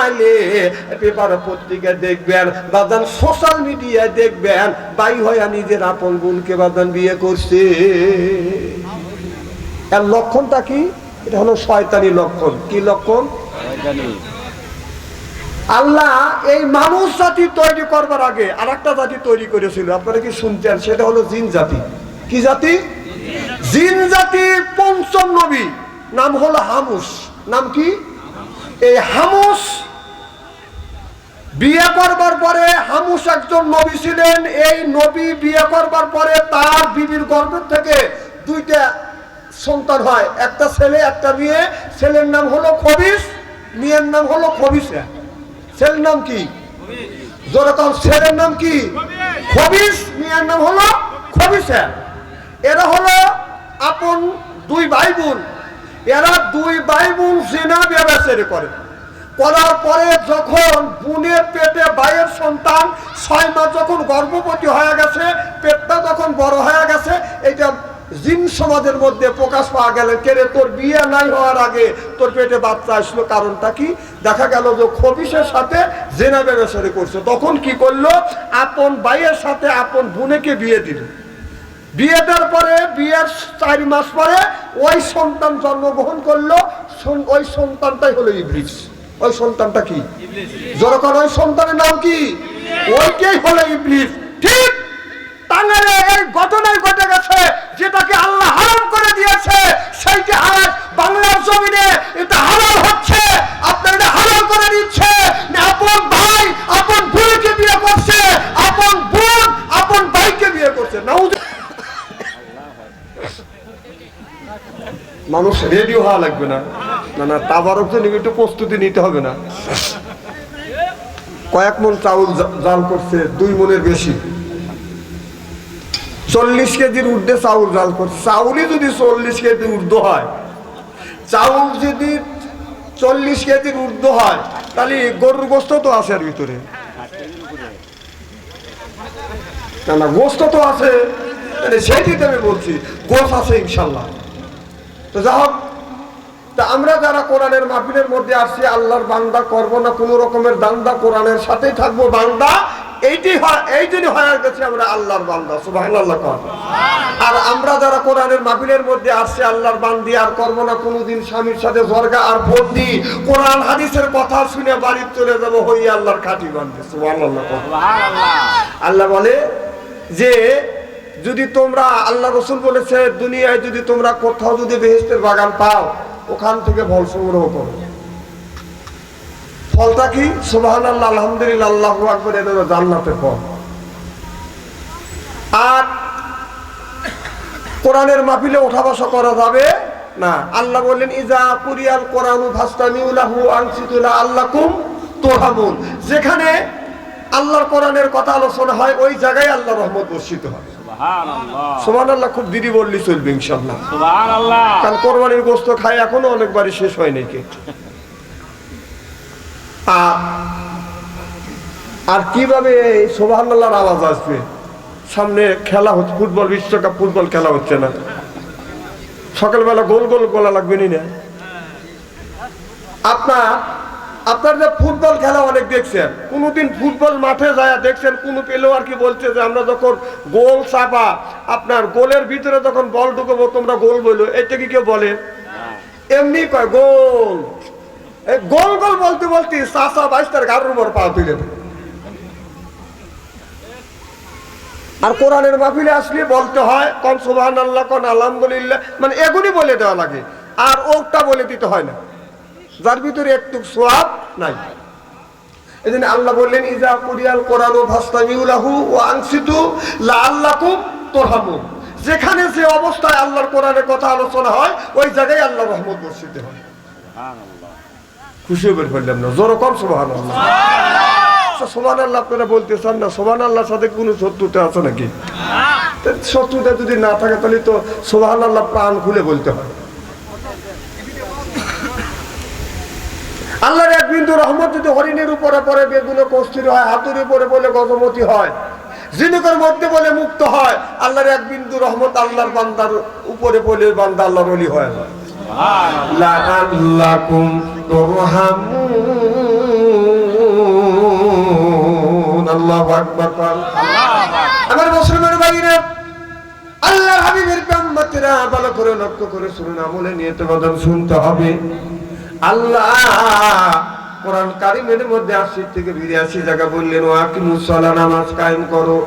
নাইলে পেপার পত্রিকা দেখবেন বাজান, সোশ্যাল মিডিয়ায় দেখবেন ভাই হইয়া নিজের আপন বোনকে বাজান বিয়ে করছে। এর লক্ষণটা কি? এটা হলো শয়তানি লক্ষণ। কি লক্ষণ? আল্লাহ এই মানুষ জাতি তৈরি করবার আগে আর একটা জাতি তৈরি করেছিল, আপনারা কি শুনছেন? সেটা হলো জিন জাতি। কি জাতি? জিন জাতির পঞ্চম নবী নাম হলো হামুস। নাম কি? এই হামুস বিয়ে করবার পরে, হামুস একজন নবী ছিলেন। এই নবী বিয়ে করবার পরে তার বিবির গর্ভের থেকে দুইটা সন্তান হয়, একটা ছেলে একটা মেয়ে। ছেলের নাম হলো খবিস, মেয়ের নাম হলো খবিসা। ছেলের নাম কি? যেরকম ছেলের নাম কি? খবিস, মেয়ের নাম হলো খবিসা। এরা হলো আপন দুই ভাই বোন। এরা দুই ভাই বোন জিনা ব্যবচার করে। করার পরে যখন বোনের পেটে ভাইয়ের সন্তান 6 মাস যখন গর্ভবতী হয়ে গেছে, পেটটা যখন বড় হয়ে গেছে, এটা জিন সমাজের মধ্যে প্রকাশ পাওয়া গেল। কেরে তোর বিয়ে নাই হওয়ার আগে তোর পেটে বাচ্চা আসলো, কারণটা কি? দেখা গেল যে খবিসের সাথে জিনা ব্যবচার করছে। তখন কি করলো? আপন ভাইয়ের সাথে আপন বোনকে বিয়ে দিল। বিয়ে দেওয়ার পরে বিয়ের 4 মাস পরে ওই সন্তান জন্মগ্রহণ করলো। ওই সন্তানটাই হলো ইবলিস। ওই সন্তানটা কি? যখন ওই সন্তানের নাম কি? ওইটাই হলো ইবলিস। ঠিক টাঙ্গাইলে এই ঘটনাই ঘটে গেছে। যেটাকে আল্লাহ হারাম করে দিয়েছে সেইটা আজ বাংলার জমিনে এটা হালাল হচ্ছে। আপনার এটা হালাল করে দিচ্ছে। আপন ভাই আপন বোনকে বিয়ে করছে, আপন বোন আপন ভাইকে বিয়ে করছে। মানুষ রেডি হওয়া লাগবে না? না, তাবারক জন্য একটু প্রস্তুতি নিতে হবে না? কয়েক মন চাউল জাল করছে, 2 মনের বেশি, 40 কেজির ঊর্ধ্বে চাউল জাল করছে। চাউলই যদি 40 কেজির ঊর্ধ্ব হয়, চাউল যদি 40 কেজির ঊর্ধ্ব হয়, তাহলে গরুর গোস্ত তো আছে এর ভিতরে। না, গোস্ত তো আছে, সেইটাই তো আমি বলছি, গোস্ত আছে ইনশাল্লাহ। তো যা হোক, তা আমরা যারা কোরআনের মাহফিলের মধ্যে আসছি, আল্লাহর বান্দা করবো না কোনো রকমের দান্দা, কোরআনের সাথেই থাকবো বান্দা, এই জন্য হয়ে গেছে আমরা আল্লাহর বান্দা। সুবহানাল্লাহ। আর আমরা যারা কোরআনের মাহফিলের মধ্যে আসছি আল্লাহর বান্দি, আর করবো না কোনোদিন স্বামীর সাথে জর্গা আর বন্দি, কোরআন হাদিসের কথা শুনে বাড়ি চলে যাবো হই আল্লাহর খাঁটি বান্দা। সুবহানাল্লাহ। আল্লাহ বলে যে যদি তোমরা, আল্লাহ রসুল বলেছে, দুনিয়ায় যদি তোমরা কোথাও যদি বেহেশতের বাগান পাও, ওখান থেকে ফল সংগ্রহ করো। ফলটা কি? সুবহানাল্লাহ, আলহামদুলিল্লাহ, আল্লাহু আকবার, এটা হলো জান্নাতের ফল। আর কোরআনের মাহফিলে ওঠা বসা করা যাবে না। আল্লাহ বললেন ইজা কুরিয়াল কোরআনু ফাসতামিউ লাহু আনসিতু লাআল্লাকুম তুরহামুন। যেখানে আল্লাহর কোরআনের কথা আলোচনা হয়, ওই জায়গায় আল্লাহর রহমত বর্ষিত হয়। সুবহানাল্লাহ। খুব দিদি বললি চলবে ইনশাআল্লাহ। সুবহানাল্লাহ। কারণ কোরবানির গোশত খাই এখনো অনেকবারই শেষ হয় নাকি। আর কিভাবে সুবহানাল্লাহর আওয়াজ আসবে? সামনে খেলা হচ্ছে, ফুটবল বিশ্বকাপ, ফুটবল খেলা হচ্ছে না, সকালবেলা গোল গোল গোলা লাগবে না? আপনার যে ফুটবল খেলা অনেক দেখছেন, কোনদিন ফুটবল মাঠে যায় দেখছেন কোন প্লেয়ার কি বলছে যে আমরা যখন গোল চাপা, আপনার গোলের ভিতরে যখন বল ঢুকবো তোমরা গোল বলো, এটা কি কেউ বলে? এমনি কয় গোল। এই গোল গোল বলতে বলতে চাচা 22টার গাড়ির উপর পা তুলে। আর কোরআনের মাহফিলে আসলে বলতে হয় কোন সুবহানাল্লাহ, কোন আলহামদুলিল্লাহ, মানে এগুলি বলে দেওয়া লাগে, আর ওটা বলে দিতে হয় না, যার ভিতরে একটু সওয়াব নাই। এজন্য আল্লাহ বললেন ইজা কুরিয়াল কোরআনু ফাসতামিউ লাহু ওয়া আনসিতু লাআল্লাকুম তুরহামুন। যেখানে যে অবস্থায় আল্লাহর কোরআনের কথা আলোচনা হয়, ওই জায়গায় আল্লাহর রহমত বর্ষিত হয়। সুবহানাল্লাহ। খুশি হয়ে বললাম না? জোরে কোন সুবহানাল্লাহ। সুবহানাল্লাহ আপনারা বলতে চান না? সুবহানাল্লাহর সাথে কোনো শত্রুতা আছে নাকি? শত্রুতা যদি না থাকে তাহলে তো সুবহানাল্লাহ প্রাণ খুলে বলতে হয়। আল্লাহর এক বিন্দু রহমত যদি হরিণের উপরে পড়ে বেগুনে কস্তুরী হয়, হাতুর উপরে বলে গজমতি হয়, জিনুকের মধ্যে বলে মুক্ত হয়, আল্লাহর এক বিন্দু রহমত আল্লাহর বান্দার উপরে বলে বান্দা আল্লাহর ওলি হয়। লাআল্লাকুম তুরহামুন। আল্লাহু আকবার কর। আমার মুসলমান ভাইরা, আল্লাহর হাবিবের উম্মতেরা ভালো করে লক্ষ্য করে শুনুন, আমলে নিয়ত বদল শুনতে হবে। আল্লাহ কোরআন কারীমের মধ্যে ৮০ থেকে ৮২ জায়গা বললেন ওয়াকিমুস সালাত, নামাজ কায়েম করো,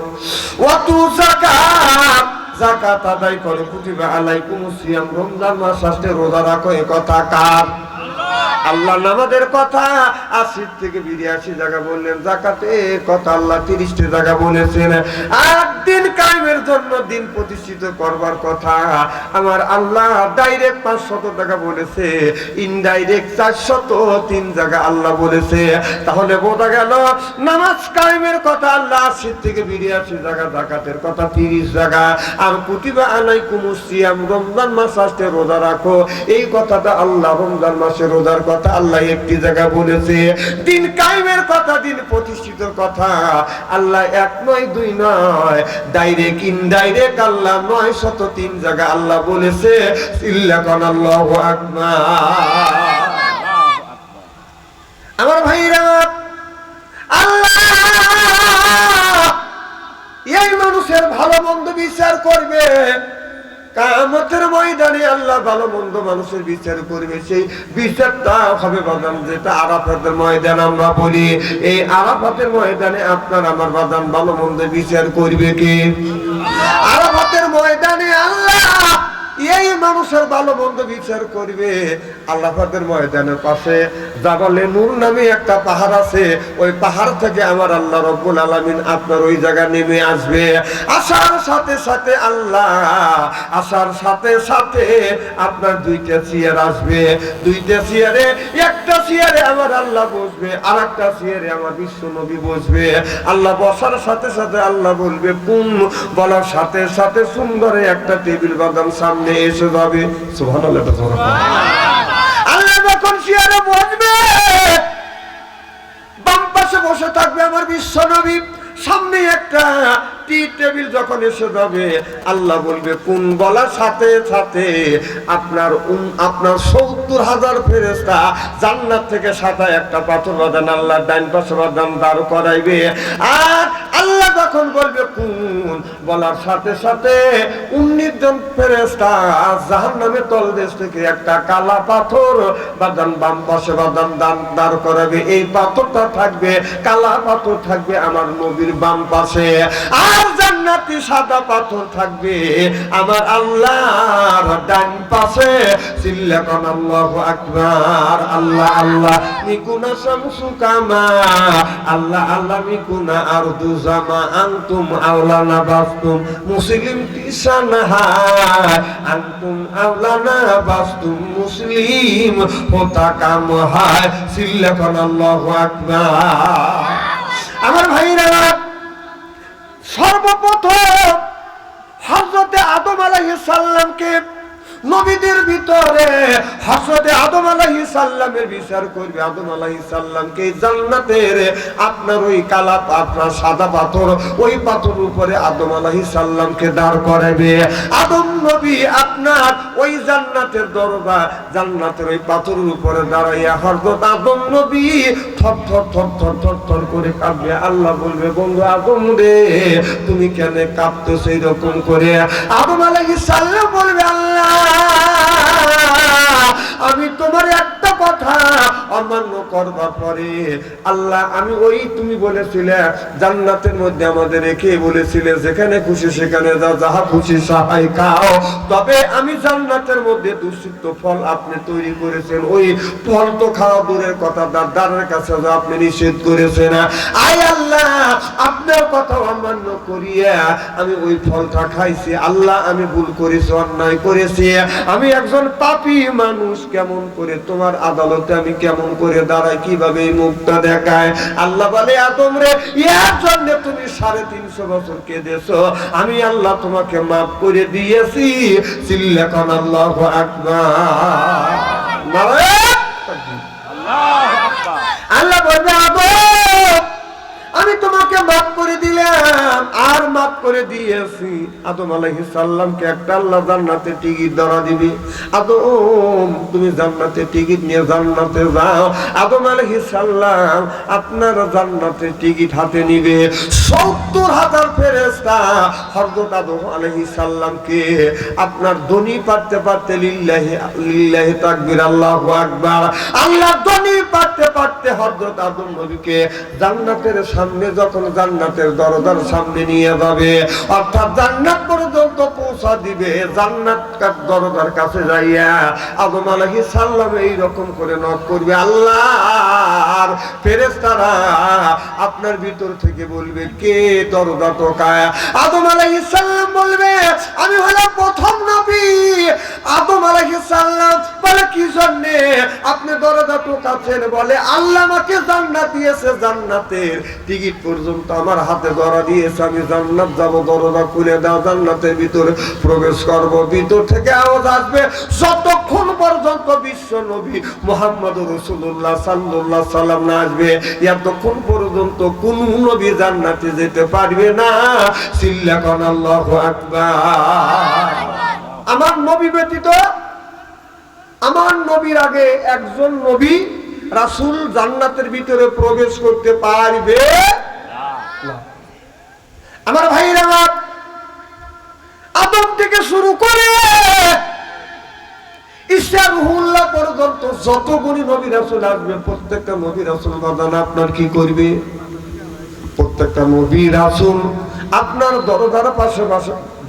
ওয়াতু যাকাত, যাকাত আদায় করো, কুতিবা আলাইকুমুস সিয়াম, রমজান মাস আসছে রোজা রাখো। এ কথা কার? আল্লাহ। নামাজের কথা ৮০ থেকে ৮২ জায়গা বললেন। যাকাতে কথা আল্লাহ ৩০টি জায়গা বলেছেন। আর দিন কায়েমের জন্য, দিন প্রতিষ্ঠিত করবার কথা আমার আল্লাহ ডাইরেক্ট ৫০০ টাকা বলেছে, ইনডাইরেক্ট ৪০৩ জায়গা আল্লাহ বলেছে। তাহলে বোঝা গেল নামাজ কায়েমের কথা আল্লাহ ৮০ থেকে ৮২ জায়গা, যাকাতের কথা ৩০ জায়গা, আর কুতিবা আলাইকুমুস সিয়াম, রমজান মাস আসছে রোজা রাখো, এই কথাটা আল্লাহ রমজান মাসে রোজার কথা আল্লাহ একটি জায়গা বলেছে। দিন কায়েমের কথা, দিন প্রতিষ্ঠিত কথা আল্লাহ ১ নয় ২ নয়, ডাইরেক্ট ইনডাইরেক্ট আল্লাহ ৯০৩ জায়গা আল্লাহ বলেছে। আল্লাহু আকবার। আমার ভাইরা, আল্লাহ এই মানুষের ভালো মন্দ বিচার করবে কিয়ামতের ময়দানে। আল্লাহ ভালো মন্দ মানুষের বিচার করবে, সেই বিচারটা হবে বাদান, যেটা আরাফাতের ময়দান আমরা বলি। এই আরাফাতের ময়দানে আপনার আমার বাদান ভালো মন্দ বিচার করবে কে? আরাফাতের ময়দানে আল্লাহ এই মানুষের ভালো মন্দ বিচার করবে। আরাফাতের ময়দানের পাশে জাবালে নূর নামে একটা পাহাড় আছে, ওই পাহাড় থেকে আমার আল্লাহ রব্বুল আলামিন আপনার ওই জায়গা নেমে আসবে। আসার সাথে সাথে আল্লাহ, আসার সাথে সাথে আপনার ২টা চেয়ার আসবে। ২টা চেয়ারে, একটা চেয়ারে আমার আল্লাহ বসবে, আর একটা চেয়ারে আমার বিশ্ব নবী বসবে। আল্লাহ বসার সাথে সাথে আল্লাহ বলবে কোন, বলার সাথে সাথে সুন্দর একটা টেবিল বাদাম সামনে এসে যাবে। সুবহানাল্লাহ। আল্লাহ যখন চেয়ারে বসবে, বাম পাশে বসে থাকবে আমার বিশ্ব নবী, সামনে একটা টি টেবিল যখন এসে যাবে আল্লাহ বলবে কোন, বলার সাথে সাথে আপনার ৭০,০০০ ফেরেশতা জান্নাত থেকে সাদা একটা পাথর বাঁধান আল্লাহ ডাইন পাশে বাঁধান দাঁড় করাইবে। আর আল্লাহ যখন বলবে কোন, বলার সাথে সাথে ১৯ জন ফেরেশতা জাহান্নামের তলদেশ থেকে একটা কালা পাথর বাঁধান বাম পাশে বাঁধান দাঁড় করাবে। এই পাথরটা থাকবে, কালা পাথর থাকবে আমার নবীর বাম পাশে, আর জান্নাতি সাদা পাথর থাকবে আমার আল্লাহর ডান পাশে। চিল্লাকান আল্লাহু আকবার। আল্লাহ আল্লাহ মিকুনা শামসু কামা, আল্লাহ আল্লাহ মিকুনা আরদু জামা, আনতুম আওলানা বাসতুম মুসলিম তিসানহা, আনতুম আওলানা বাসতুম মুসলিম হোতা কাম হায়। চিল্লাকান আল্লাহু আকবার। আমার ভাইরা, সর্বপ্রথম হযরতে আদম আলাইহিস সালামকে নবীদের ভিতরে হযরতে আদম আলাইহিস সালামের বিচার করবে। আদম আলাইহিস সালামকে জান্নাতের আপনার ওই কালা, আপনার সাদা পাথর, ওই পাথরের উপরে আদম আলাইহিস সালামকে দাঁড় করাবে। আদম নবী আপনার ওই জান্নাতের দরজা, জান্নাতের ওই পাথরের উপরে দাঁড়াইয়া হযরত আদম নবী থর থর থর থর থর থর করে কাঁপবে। আল্লাহ বলবে বন্ধু আদম রে, তুমি কেন কাঁপতেছো এরকম করে? আদম আলাইহিস সালাম বলবে আল্লাহ আমি তোমার একটা কথা অমান্য করবার পরে আল্লাহ, আমি ওই তুমি বলেছিলে জান্নাতের মধ্যে আমাদের রেখে বলেছিলে যেখানে খুশি সেখানে যাও, যাহা খুশি সাহাই খাও, তবে আমি জান্নাতের মধ্যে দূষিত ফল আপনি তৈরি করেছেন, ওই ফল তো খাওয়া দূরের কথা, দাদার কাছে আপনি নিষেধ করেছেন। আয় আল্লাহ আপনার কথা অমান্য করিয়া আমি ওই ফলটা খাইছি। আল্লাহ আমি ভুল করেছি, অন্যায় করেছি, আমি একজন পাপী মানুষ, কেমন করে তোমার আদালতে আমি কেমন করে দাঁড়াই, কিভাবে মুখটা দেখায়? আল্লাহ বলে আদম রে, এর জন্য তুমি ৩৫০ বছর কেঁদেছো, আমি আল্লাহ তোমাকে মাফ করে দিয়েছি। চিল্লাকান আল্লাহু আকবার। নারায়ে তাকবীর। আল্লাহ বলবে আদম আমি তোমাকে মাফ করে দিলাম আর মাফ করে দিয়েছি। আদম আলাইহিস সালামকে একটা আল্লাহ জান্নাতে টিকিট ধরা দিবে। আদম তুমি জান্নাতে টিকিট নিয়ে জান্নাতে যাও। আদম আলাইহিস সালাম আপনার জান্নাতে টিকিট হাতে নিবে। 70,000 ফেরেশতা হযরত আদম আলাইহিস সালামকে আপনার ধ্বনি পাড়তে পাড়তে লিল্লাহি লিল্লাহি তাকবীর আল্লাহু আকবার আল্লাহ ধ্বনি পাড়তে পাড়তে হযরত আদম নবীকে জান্নাতের সামনে যখন জান্নাতের দরজার সামনে নিয়ে যাবে, অর্থাৎ জান্নাত পর্যন্ত পৌঁছা দিবে, জান্নাতের দরজার কাছে যাইয়া আদম আলাইহিস সালাম এই রকম করে নক করবে, আল্লাহর ফেরেশতারা আপনার ভিতর থেকে বলবে কে দরজা টোকায়? আদম আলাইহিস সালাম বলবে আমি হলাম প্রথম নবী। আদম আলাইহিস সালাম বলে কি জন্য আপনি দরজা টোকাচ্ছেন? বলে আল্লাহ আমাকে জান্নাত দিয়েছে, জান্নাতের টিকিট পর্যন্ত আমার হাতে ধরা দিয়েছে, আমি জান্নাত যাব, দরজা খুলে দাও, জান্নাতের ভিতরে প্রবেশ করব। ভিতর থেকে আওয়াজ আসবে যতক্ষণ পর্যন্ত বিশ্ব নবী মুহাম্মদুর রাসূলুল্লাহ সাল্লাল্লাহু আলাইহি সাল্লাম না আসবে এতক্ষণ পর্যন্ত কোন নবী জান্নাতে যেতে পারবে না। সিল্লাকান আল্লাহু আকবার। আমার নবী ব্যতীত আমার নবীর আগে একজন নবী রাসূল জান্নাতের ভিতরে প্রবেশ করতে পারবে না। আমার ভাইরা, আদম থেকে শুরু করে ঈসা রূহুল্লাহ পর্যন্ত যতগুলি নবী রাসূল আসবে প্রত্যেকটা নবী রাসূল বাদান আপনার কি করবে? প্রত্যেকটা নবী রাসূল আপনার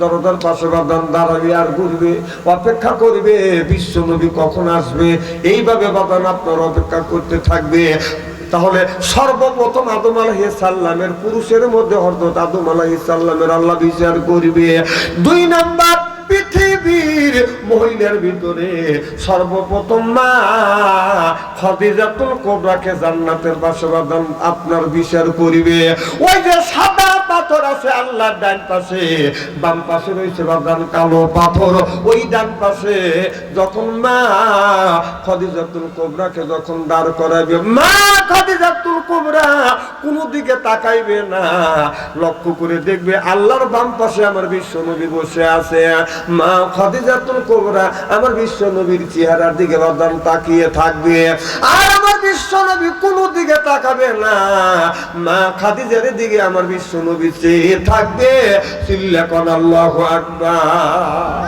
দরজার পাশে বাদান দাঁড়াবে আর ঘুরবে, অপেক্ষা করবে বিশ্ব নবী কখন আসবে। এইভাবে বাদান আপনার অপেক্ষা করতে থাকবে। তাহলে সর্বপ্রথম আদম আলাইহিস সালামের পুরুষের মধ্যে হযরত আদম আলাইহিস সালামের আল্লাহ বিচার করবে। 2 নাম্বার পৃথিবীর মহিলার ভিতরে সর্বপ্রথম মা খাদিজাতুল কুবরাকে জান্নাতের পাশে বাদান আপনার বিচার করিবে। ওই যে সাদা পাথর আছে আল্লাহর ডান পাশে, বাম পাশে রয়েছে বাদান কালো পাথর, ওই ডান পাশে যখন মা খাদিজাতুল কুবরাকে যখন দাঁড় করাবে, মা খাদিজাতুল কুবরা কোন দিকে তাকাইবে না, লক্ষ্য করে দেখবে আল্লাহর বাম পাশে আমার বিশ্ব নবী বসে আছে। মা খাদিজাতুল কুবরা আমার বিশ্ব নবীর চেহারার দিকে বাদান তাকিয়ে থাকবে, আর আমার বিশ্ব নবী কোন দিকে তাকাবে না, মা খাদিজার দিকে আমার বিশ্ব নবী চেয়ে থাকবে। সিল্লাকান আল্লাহু আকবার।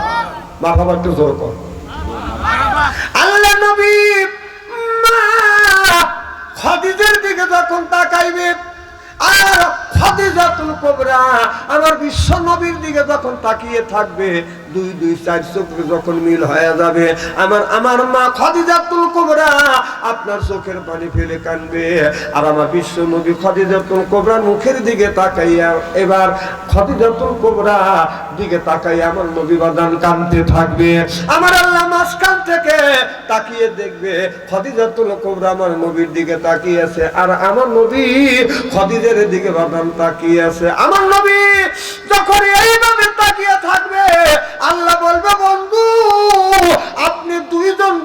মারহাবা, একটু জোর কর। আল্লাহ নবী মা খাদিজার দিকে যখন তাকাইবে আর খাদিজাতুল কুবরা আমার বিশ্ব নবীর দিকে যখন তাকিয়ে থাকবে, 2-4 চোখ যখন মিল হয়ে যাবে, আমার মা খাদিজাতুল কুবরা আপনার চোখের পানি ফেলে কাঁদবে, আর আমার বিশ্ব নবী খাদিজাতুল কুবরার মুখের দিকে তাকাইয়া এবার খাদিজাতুল কুবরা দিকে তাকাইয়া আমার নবী বাদান কাঁদতে থাকবে। আমার আল্লাহ মাঝখান থেকে তাকিয়ে দেখবে খাদিজাতুল কুবরা আমার নবীর দিকে তাকিয়ে আছে, আর আমার নবী খাদিজার দিকে বাদান তাকিয়ে আছে। আমার নবী যখন এইভাবে তাকিয়ে থাকবে, আল্লাহ বলবে বন্ধু আপনি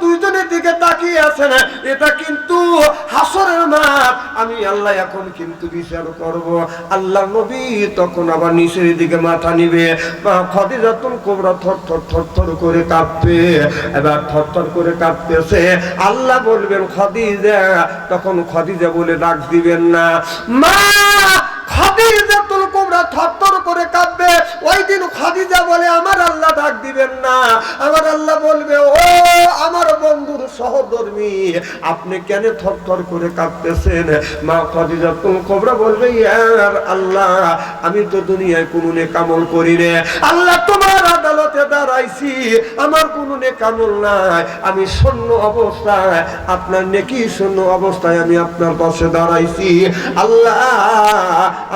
দুইজনের দিকে তাকিয়ে আছেন, এটা কিন্তু হাসরের মাঠ, আমি আল্লাহ এখন কিন্তু বিচার করব। আল্লাহ নবী তখন আবার নিচের দিকে মাথা নিবে, খাদিজাতুল কুবরা থরথর করে কাঁপবে। এবার থরথর করে কাঁপতেছে, আল্লাহ বলবেন খাদিজা, তখন খাদিজা বলে ডাক দিবেন না, মা খাদিজাতুল কুবরা থরথর করে কাঁপবে। ওই দিন খাদিজা বলে আমার আল্লাহ ডাক দিবেন না, আমার আল্লাহ বলবে ও আমার বন্ধুর সহধর্মী আপনি কেন থরথর করে কাঁপতেছেন? মা খাদিজাতুল কুবরা বলবে ইয়ার আল্লাহ আমি তো দুনিয়ায় কোনো নেক আমল করি না, আল্লাহ তোমার আদালতে দাঁড়াইছি, আমার কোনো নেক আমল নাই, আমি শূন্য অবস্থায় আপনার নেকি শূন্য অবস্থায় আমি আপনার পাশে দাঁড়াইছি, আল্লাহ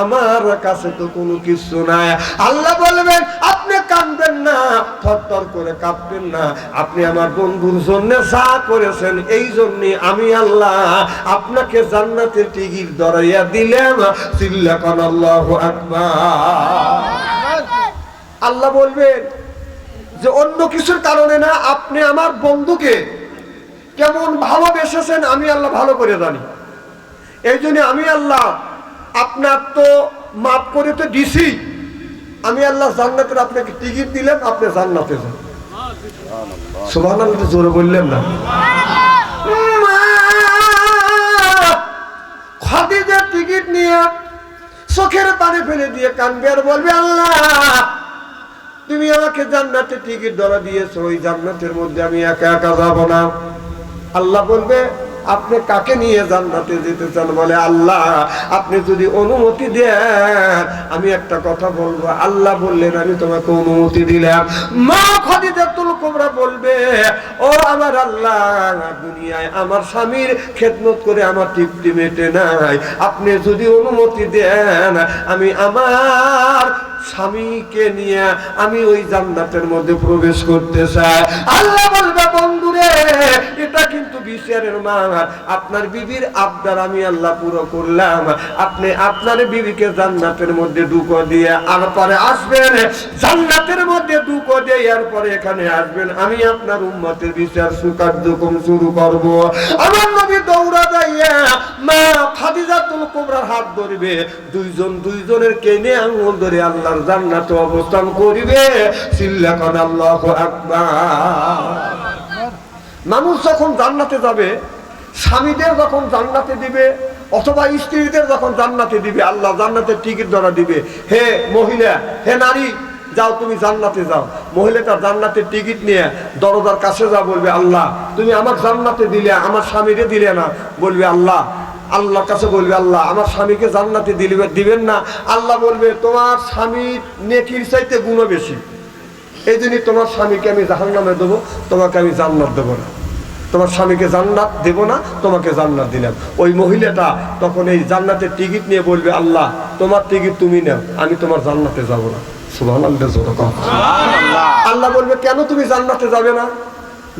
আমার কাছে তো কোনো কিছু নাই। আল্লাহ বলবেন আপনি কাঁদবেন না, থরথর করে কাঁপবেন না, আপনি আমার বন্ধুর জন্য যা করেছেন এই জন্য আমি আল্লাহ আপনাকে জান্নাতের টিকিট ধরাইয়া দিলাম। সিল্লাকান আল্লাহু আকবার। আল্লাহ বলবেন যে অন্য কিছুর কারণে না, আপনি আমার বন্ধুকে কেমন ভালোবেসেছেন আমি আল্লাহ ভালো করে জানি, এই জন্য আমি আল্লাহ আপনার তো মাফ করে তো দিছি, আমি আল্লাহ জান্নাতের আপনাকে টিকিট দিলাম, আপনি জান্নাতে যান। সুবহানাল্লাহ জোরে বললেন না? খাদিজা টিকিট নিয়ে চোখের পানি ফেলে দিয়ে কাঁদবে আর বলবে, আল্লাহ তুমি আমাকে জান্নাতের টিকিট ধরা দিয়েছো, ওই জান্নাতের মধ্যে আমি একা একা যাব না। আল্লাহ বলবে, আপনি কাকে নিয়ে জান্নাতে যেতে চান? বলে, আল্লাহ আপনি যদি অনুমতি দেন আমি একটা কথা বলবো। আল্লাহ বললেন, আমি তোমাকে অনুমতি দিলাম। মা খাদিজাতুল কুবরা বলবে, ও আমার আল্লাহ, দুনিয়ায় আমার স্বামীর খেদমত করে আমার তৃপ্তি মেটে নাই, আপনি যদি অনুমতি দেন আমি আমার স্বামীকে নিয়ে আমি ওই জান্নাতের মধ্যে প্রবেশ করতে চাই। আল্লাহ বলবে, বন্ধুরে এটা কিন্তু বিচারের মাঠ, আপনার বিবির আবদার আমি আল্লাহ পুরো করলাম, আপনি আপনার বিবিকে জান্নাতের মধ্যে ঢুকো দিয়ে আর পরে আসবেন, জান্নাতের মধ্যে ঢুকো দিয়ে এরপরে এখানে আসবেন, আমি আপনার উম্মতের বিচার কার্যক্রম শুরু করব। আমার নবী দৌড়া যাইয়া মা খাদিজাতুল কুবরার হাত ধরবে, দুইজনের কেনে আঙ্গুল ধরে আল্লাহর জান্নাতে অবস্থান করিবে। চিল্লাকান আল্লাহু আকবার। মানুষ যখন জান্নাতে যাবে, স্বামীদের যখন জান্নাতে দিবে অথবা স্ত্রীদের যখন জান্নাতে দিবে, আল্লাহ জান্নাতের টিকিট ধরা দিবে। হে মহিলা, হে নারী, যাও তুমি জান্নাতে যাও। মহিলাটা জান্নাতের টিকিট নিয়ে দরজার কাছে যা বলবে, আল্লাহ তুমি আমার জান্নাতে দিলে, আমার স্বামীকে দিলে না। বলবে আল্লাহ, আল্লাহর কাছে বলবে, আল্লাহ আমার স্বামীকে জান্নাতে দিবেন না। আল্লাহ বলবে, তোমার স্বামীর নেকির চাইতে গুণ বেশি, এই জন্যই তোমার স্বামীকে আমি জাহান্নামে দেবো, তোমাকে আমি জান্নাত দেবো না। তোমার স্বামীকে জান্নাত দেবো না, তোমাকে জান্নাত দিলাম। ওই মহিলাটা তখন এই জান্নাতের টিকিট নিয়ে বলবে, আল্লাহ তোমার টিকিট তুমি নাও, আমি তোমার জান্নাতে যাবো না। সুবহানাল্লাহ। আল্লাহ বলবে, কেন তুমি জান্নাতে যাবে না?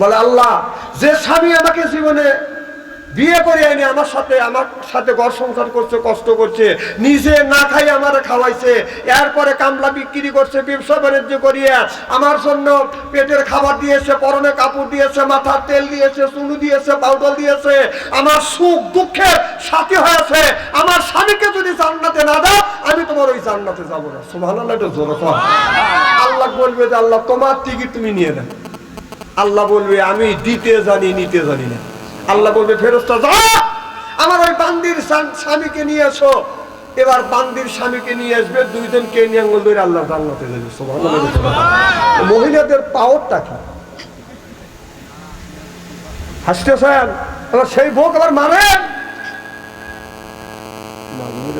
বলে, আল্লাহ যে স্বামী আমাকে জীবনে বিয়ে করে এনে আমার সাথে ঘর সংসার করছে, কষ্ট করছে, নিজে না খাই আমার খাওয়াইছে, এরপরে কামলা বিক্রি করছে, ব্যবসা বাণিজ্য করিয়া আমার জন্য পেটের খাবার দিয়েছে, পরনে কাপড় দিয়েছে, মাথার তেল দিয়েছে, চুনু দিয়েছে, পাউডার দিয়েছে, আমার সুখ দুঃখের সাথী হয়েছে, আমার স্বামীকে যদি জান্নাতে না দাও আমি তোমার ওই জান্নাতে যাবো না। সুবহানাল্লাহ, এটা জোরে কর। আল্লাহ বলবে যে, আল্লাহ তোমার টিকিট তুমি নিয়ে নাও। আল্লাহ বলবে, আমি দিতে জানি, নিতে জানি না। আল্লাহ বলবে, ফেরেশতা যাও, আমার ওই বান্দির স্বামীকে নিয়ে এসো। এবার বান্দির স্বামীকে নিয়ে আসবে, দুইজন কে নিয়ে আঙ্গুল ধরে আল্লাহ জান্নাতে যাবে। সুবহানাল্লাহ। মহিলাদের পাওয়ারটা কি? হাসতেছেন? আবার সেই বউ আবার মারেন।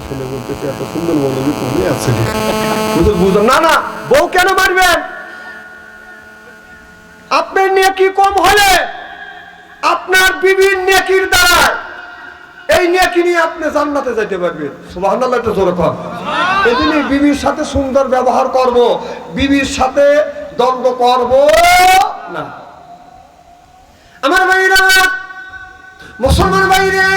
শুনে বলতেছে, এত সুন্দর মৌলবী তুমি আছে না, না বউ কেন মারবেন? আপনার নিয়ে কি কম হলে আপনার বিবির নেকির দ্বারা এই নেকি নিয়ে আপনি জান্নাতে যাইতে পারবেন। সুবহানাল্লাহ, একটু জোরে কর। এজন্য বিবির সাথে সুন্দর ব্যবহার করব, বিবির সাথে দ্বন্দ্ব করব না। আমার ভাইরা, মুসলমান ভাইরা,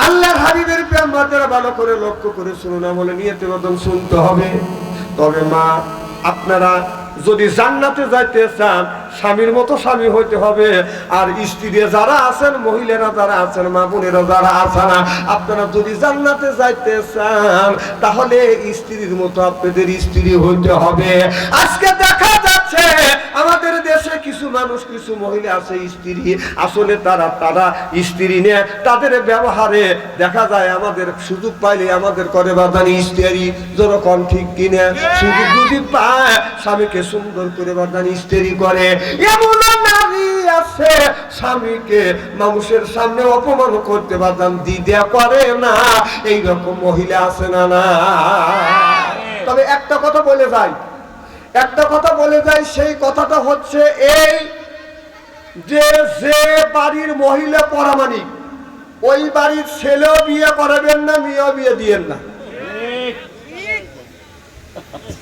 আল্লাহর হাবিবের প্রেমবাদেরা ভালো করে লক্ষ্য করে শুনুন, আমলে নিয়তে বদন শুনতে হবে। তবে মা, আপনারা যদি জান্নাতে যাইতে চান স্বামীর মতো স্বামী হইতে হবে। আর স্ত্রী যারা আছেন, মহিলারা যারা আছেন, মা বোনেরা যারা আছেন, আপনারা যদি জান্নাতে যাইতে চান তাহলে স্ত্রীর মতো আপনাদের স্ত্রী হইতে হবে। আজকে দেখা যাচ্ছে আমাদের দেশে কিছু মানুষ, কিছু মহিলা আছে স্ত্রী, আসলে তারা স্ত্রী নিয়ে তাদের ব্যবহারে দেখা যায় আমাদের সুযোগ পাইলে আমাদের করে বাদানি স্ত্রী, যেরকম ঠিক কিনা, সুযোগ যদি পায় স্বামীকে সুন্দর করে বাদানি স্ত্রী করে। এমন নারী আছে স্বামীকে মানুষের সামনে অপমান করতে বাদান দিদা করে না, এইরকম মহিলা আছে না? না। তবে একটা কথা বলে যাই, সেই কথাটা হচ্ছে এই যে বাড়ির মহিলা পরামানিক, ওই বাড়ির ছেলেও বিয়ে করাবেন না, মেয়েও বিয়ে দিয়েন না।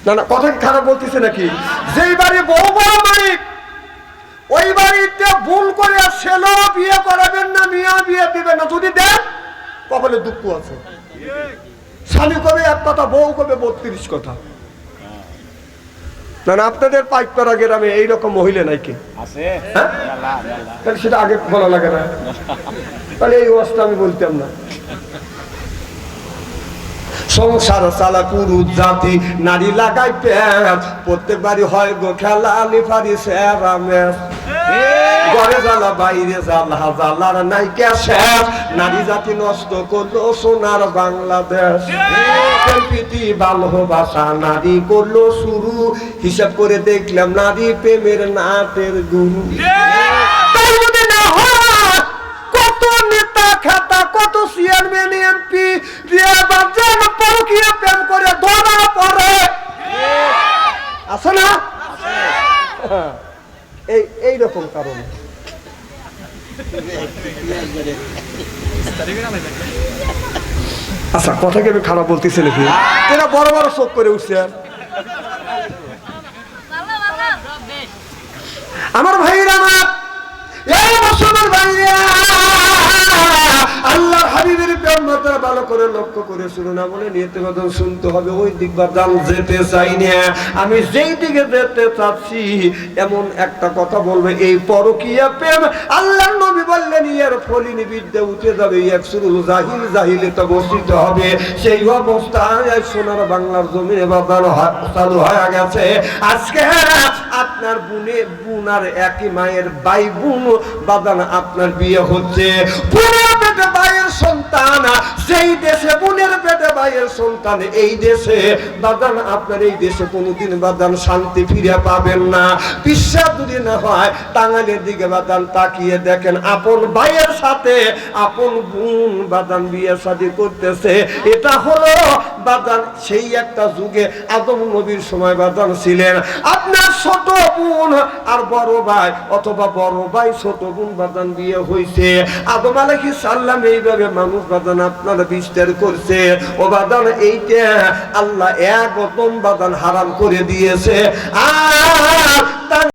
না না, কথা খারাপ বলতেছে নাকি? যেই বাড়ি বউ পরামানিক, ওই বাড়িতে ভুল করে ছেলেও বিয়ে করাবেন না, মেয়েও বিয়ে দিবেন না। যদি দেন কপালে দুঃখ আছে। স্বামী কবে এক কথা, বউ কবে 32 কথা। না না, আপনাদের পাইকপাড়া গ্রামে এইরকম মহিলা নাই কি? তাহলে সেটা আগে বলা লাগে না, তাহলে এই অবস্থা আমি বলতাম না। সংসার চালা পুরুষ জাতি, নারী লাগাই প্যাঁচ, প্রত্যেকবারই হয় গো খেলা লিফারি সেরা ম্যাচ। ঘরে জ্বালা বাইরে জ্বালা, জ্বালার নাইকা শেষ, নারী জাতি নষ্ট করলো সোনার বাংলাদেশ। প্রীতি ভালোবাসা নারী করলো শুরু, হিসাব করে দেখলাম নারী প্রেমের নাটের গুরু। তাই যদি না হয় কত নেতা খেতা, কত চেয়ারম্যান এমপি পরকীয়া প্রেম করে ধরা পড়ে, আছে না? এই রকম কারণে। আচ্ছা, কথা কি আমি খারাপ বলতেছি নাকি? এরা বড় বড় চোখ করে উঠছে। আমার ভাইরা, আমার এই মুসলমান ভাইরা, আল্লাহর হাবিবের প্রেমটা ভালো করে লক্ষ্য করে শুনুন। না বলে নিয়ত কথা শুনতে হবে। ওই দিক বা দাম যেতে চাই না, আমি যেই দিকে যেতে চাচ্ছি এমন একটা কথা বলবে। এই পরকীয়া প্রেম আল্লাহর নবী বললেন এর ফলিনী বিদ্যা উঠে যাবে, একসুরুল জাহিল জাহিলিতে বসিত হবে। সেই অবস্থায় সোনার বাংলার জমিনে বাদান চালু হয়ে গেছে। আজকে আপনার বুনার একই মায়ের ভাই বোন বাদান আপনার বিয়ে হচ্ছে। বোনের পেটে ভাইয়ের সন্তান, সেই দেশে বোনের পেটে ভাইয়ের সন্তান, এই দেশে বাদান আপনার এই দেশে কোনোদিন বাদান শান্তি ফিরে পাবেন না। বিশ্বাস যদি না হয় টাঙ্গাইলের দিকে বাদান তাকিয়ে দেখেন, আপন ভাইয়ের সাথে আপন বোন বাদান বিয়ে শাদী করতেছে। এটা হলো বাদান সেই একটা যুগে আদম নবীর সময় বাদান ছিলেন। আপনার ছোট বোন আর বড় ভাই অথবা বড় ভাই ছোট বোন বাদান বিয়ে হয়েছে। আদম আলাইহিস সালাম এইভাবে মানুষ বাদান আপনার বিস্তার করছে। ও বাদান এইটা আল্লাহ একদম বাদান হারাম করে দিয়েছে। আর